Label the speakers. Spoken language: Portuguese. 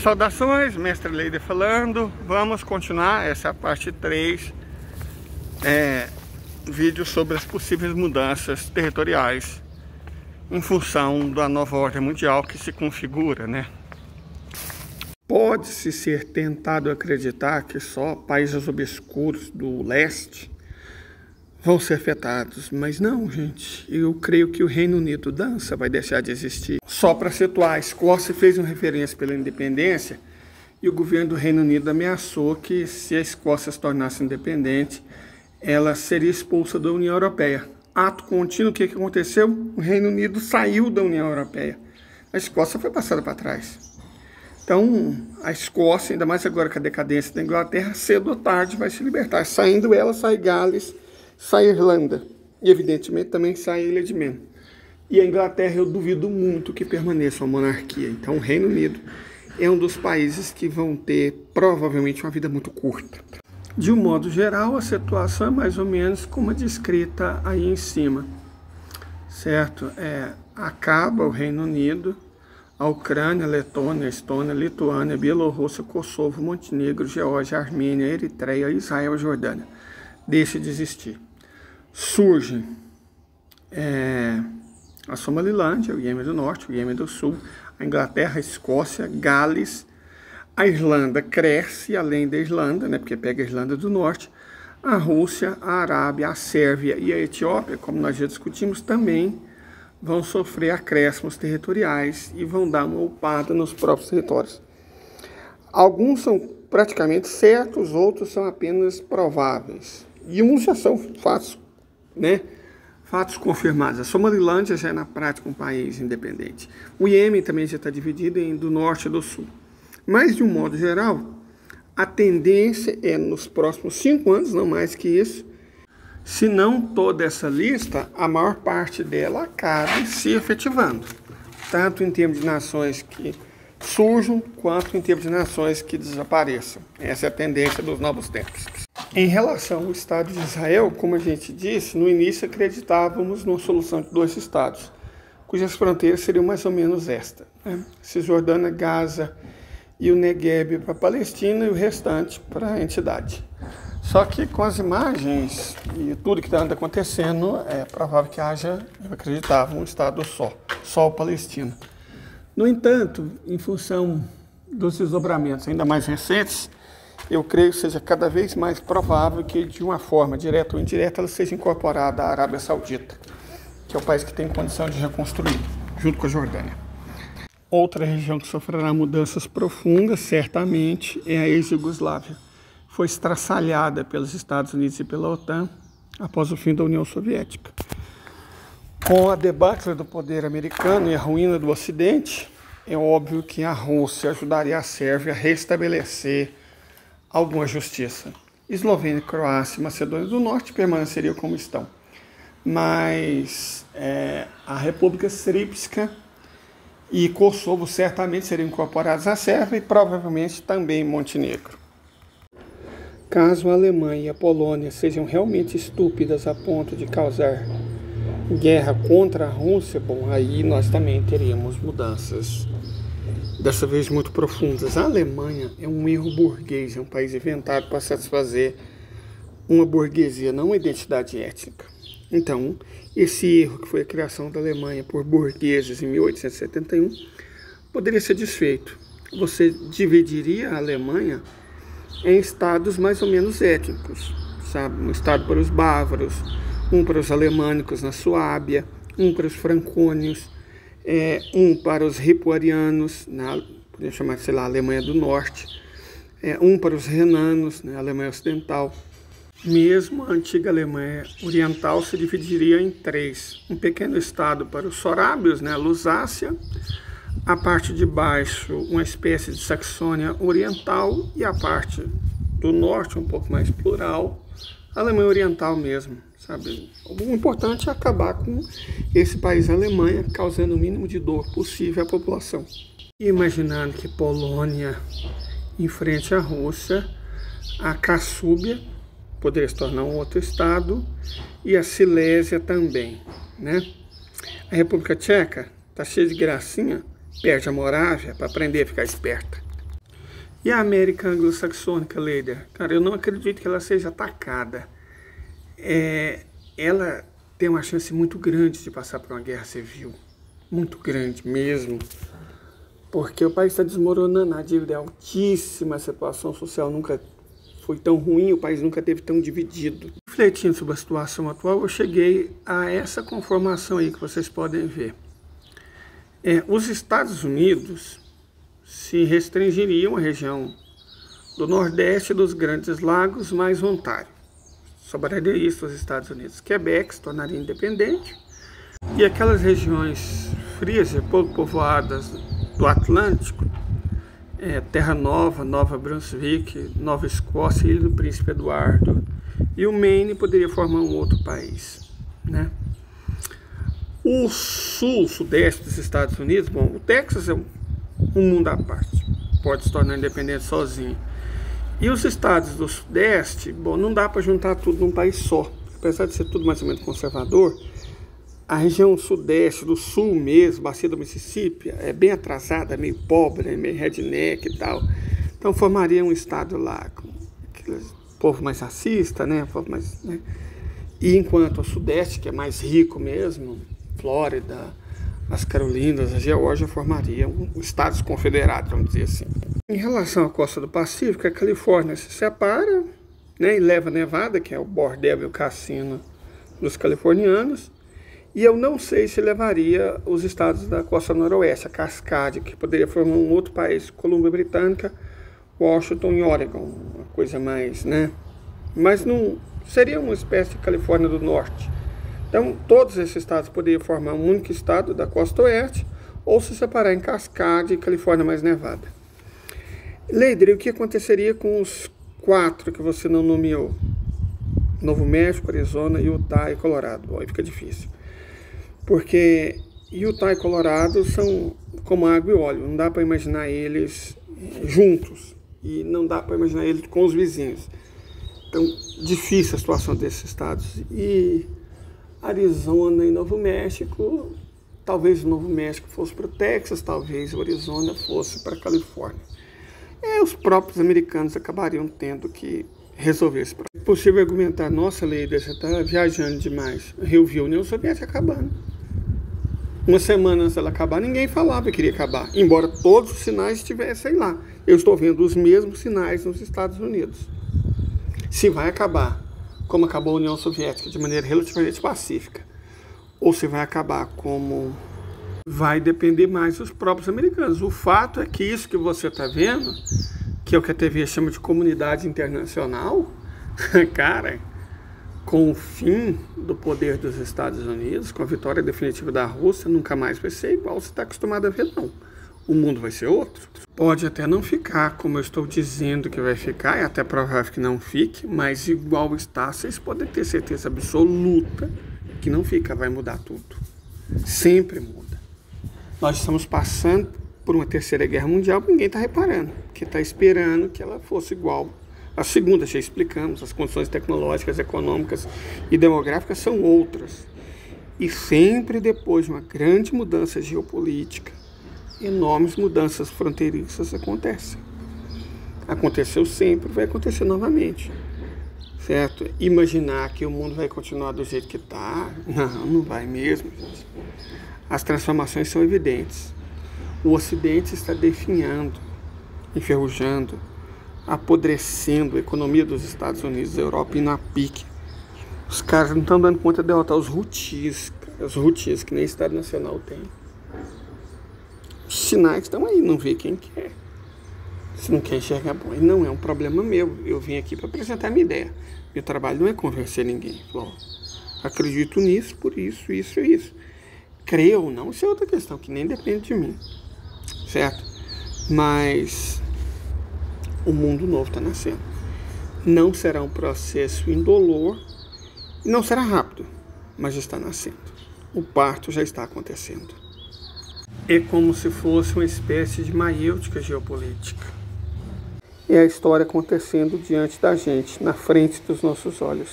Speaker 1: Saudações, Mestre Leider falando. Vamos continuar essa parte 3, vídeo sobre as possíveis mudanças territoriais em função da nova ordem mundial que se configura, né? Pode-se ser tentado acreditar que só países obscuros do leste vão ser afetados, mas não, gente. Eu creio que o Reino Unido vai deixar de existir. Só para situar, a Escócia fez uma referência pela independência e o governo do Reino Unido ameaçou que, se a Escócia se tornasse independente, ela seria expulsa da União Europeia. Ato contínuo, o que aconteceu? O Reino Unido saiu da União Europeia. A Escócia foi passada para trás. Então, a Escócia, ainda mais agora com a decadência da Inglaterra, cedo ou tarde vai se libertar. Saindo ela, sai Gales, sai Irlanda. E, evidentemente, também sai a Ilha de Man. E a Inglaterra, eu duvido muito que permaneça uma monarquia. Então, o Reino Unido é um dos países que vão ter, provavelmente, uma vida muito curta. De um modo geral, a situação é mais ou menos como descrita aí em cima. Certo? Acaba o Reino Unido, a Ucrânia, Letônia, Estônia, Lituânia, Bielorrússia, Kosovo, Montenegro, Geórgia, Armênia, Eritreia, Israel e Jordânia. Deixa de existir. Surgem a Somalilândia, o Iêmen do Norte, o Iêmen do Sul, a Inglaterra, a Escócia, Gales, a Irlanda cresce além da Irlanda, né, porque pega a Irlanda do Norte, a Rússia, a Arábia, a Sérvia e a Etiópia, como nós já discutimos, também vão sofrer acréscimos territoriais e vão dar uma upada nos próprios territórios. Alguns são praticamente certos, outros são apenas prováveis. E uns já são fatos, né? Fatos confirmados. A Somalilândia já é na prática um país independente. O Iêmen também já está dividido em do norte e do sul. Mas, de um modo geral, a tendência é nos próximos 5 anos, não mais que isso, se não toda essa lista, a maior parte dela acabe se efetivando. Tanto em termos de nações que surjam, quanto em termos de nações que desapareçam. Essa é a tendência dos novos tempos. Em relação ao Estado de Israel, como a gente disse, no início acreditávamos numa solução de 2 estados, cujas fronteiras seriam mais ou menos esta, né? Cisjordânia, Gaza e o Negueb para a Palestina e o restante para a entidade. Só que com as imagens e tudo que está acontecendo, é provável que haja, eu acreditava, um estado só o palestino. No entanto, em função dos desdobramentos ainda mais recentes, eu creio que seja cada vez mais provável que, de uma forma direta ou indireta, ela seja incorporada à Arábia Saudita, que é o país que tem condição de reconstruir, junto com a Jordânia. Outra região que sofrerá mudanças profundas, certamente, é a ex-Iugoslávia. Foi estraçalhada pelos Estados Unidos e pela OTAN após o fim da União Soviética. Com a debacle do poder americano e a ruína do Ocidente, é óbvio que a Rússia ajudaria a Sérvia a restabelecer alguma justiça. Eslovênia, Croácia e Macedônia do Norte permaneceriam como estão. Mas a República Srpska e Kosovo certamente seriam incorporados à Sérvia e provavelmente também Montenegro. Caso a Alemanha e a Polônia sejam realmente estúpidas a ponto de causar guerra contra a Rússia, bom, aí nós também teríamos mudanças, dessa vez muito profundas. A Alemanha é um erro burguês, é um país inventado para satisfazer uma burguesia, não uma identidade étnica. Então, esse erro que foi a criação da Alemanha por burgueses em 1871 poderia ser desfeito. Você dividiria a Alemanha em estados mais ou menos étnicos, sabe? Um estado para os bávaros, um para os alemânicos na Suábia, um para os francônios, um para os ripuarianos, podemos chamar de, Alemanha do Norte, um para os renanos, na Alemanha Ocidental. Mesmo a antiga Alemanha Oriental se dividiria em 3. Um pequeno estado para os sorábios, né, Lusácia, a parte de baixo, uma espécie de Saxônia Oriental, e a parte do norte, um pouco mais plural, a Alemanha Oriental mesmo, sabe? O importante é acabar com esse país Alemanha, causando o mínimo de dor possível à população. E imaginando que Polônia enfrente a Rússia, a Cassúbia poderia se tornar um outro estado, e a Silésia também, né? A República Tcheca está cheia de gracinha, perde a Morávia para aprender a ficar esperta. E a América anglo-saxônica, Leider? Cara, eu não acredito que ela seja atacada. Ela tem uma chance muito grande de passar por uma guerra civil. Muito grande mesmo. Porque o país está desmoronando, a dívida é altíssima, a situação social nunca foi tão ruim, o país nunca teve tão dividido. Refletindo sobre a situação atual, eu cheguei a essa conformação aí que vocês podem ver. Os Estados Unidos se restringiriam à região do Nordeste dos Grandes Lagos mais Ontário. Sobraria isso aos Estados Unidos. Quebec se tornaria independente e aquelas regiões frias e pouco povoadas do Atlântico, Terra Nova, Nova Brunswick, Nova Escócia, Ilha do Príncipe Eduardo e o Maine poderia formar um outro país, né? O sudeste dos Estados Unidos, bom, o Texas é um mundo à parte, pode se tornar independente sozinho. E os estados do sudeste, bom, não dá para juntar tudo num país só, apesar de ser tudo mais ou menos conservador. A região sudeste, do sul mesmo, bacia do Mississippi, é bem atrasada, meio pobre, meio redneck e tal. Então formaria um estado lá com aquele povo mais racista, né? Povo mais, né? E enquanto o sudeste, que é mais rico mesmo, Flórida, as Carolinas, a Geórgia, formariam estados confederados, vamos dizer assim. Em relação à costa do Pacífico, a Califórnia se separa, né? E leva Nevada, que é o bordel e o cassino dos californianos. E eu não sei se levaria os estados da costa noroeste, a Cascade, que poderia formar um outro país, Colômbia Britânica, Washington e Oregon, uma coisa mais, né? Mas não seria uma espécie de Califórnia do Norte. Então, todos esses estados poderiam formar um único estado da costa oeste, ou se separar em Cascade e Califórnia mais Nevada. Leider, o que aconteceria com os 4 que você não nomeou? Novo México, Arizona, Utah e Colorado. Bom, aí fica difícil. Porque Utah e Colorado são como água e óleo, não dá para imaginar eles juntos e não dá para imaginar eles com os vizinhos. Então, difícil a situação desses estados. E Arizona e Novo México, talvez o Novo México fosse para o Texas, talvez o Arizona fosse para a Califórnia. Os próprios americanos acabariam tendo que resolver esse problema. É possível argumentar, nossa, Leider, você está viajando demais. Eu vi a União Soviética acabando. Uma semana antes dela acabar, ninguém falava que queria acabar, embora todos os sinais estivessem lá. Eu estou vendo os mesmos sinais nos Estados Unidos. Se vai acabar, como acabou a União Soviética, de maneira relativamente pacífica, ou se vai acabar como vai depender mais dos próprios americanos. O fato é que isso que você está vendo, que é o que a TV chama de comunidade internacional, cara, com o fim do poder dos Estados Unidos, com a vitória definitiva da Rússia, nunca mais vai ser igual você está acostumado a ver, não. O mundo vai ser outro. Pode até não ficar como eu estou dizendo que vai ficar, é até provável que não fique, mas igual está, vocês podem ter certeza absoluta que não fica, vai mudar tudo. Sempre muda. Nós estamos passando por uma terceira guerra mundial, ninguém está reparando, porque está esperando que ela fosse igual. A segunda, já explicamos, as condições tecnológicas, econômicas e demográficas são outras. E sempre depois de uma grande mudança geopolítica, enormes mudanças fronteiriças acontecem. Aconteceu sempre, vai acontecer novamente. Certo? Imaginar que o mundo vai continuar do jeito que está, não vai mesmo, gente. As transformações são evidentes. O Ocidente está definhando, enferrujando, apodrecendo a economia dos Estados Unidos, da Europa e na pique. Os caras não estão dando conta de derrotar os Houthis, que nem Estado Nacional tem. Os sinais estão aí, não vê quem quer. Se não quer enxergar, bom, e não é um problema meu. Eu vim aqui para apresentar a minha ideia. Meu trabalho não é convencer ninguém. Bom, acredito nisso, por isso, isso e isso. Creio ou não, isso é outra questão, que nem depende de mim. Certo? Mas o mundo novo está nascendo. Não será um processo indolor, não será rápido, mas está nascendo. O parto já está acontecendo. É como se fosse uma espécie de maiêutica geopolítica. É a história acontecendo diante da gente, na frente dos nossos olhos.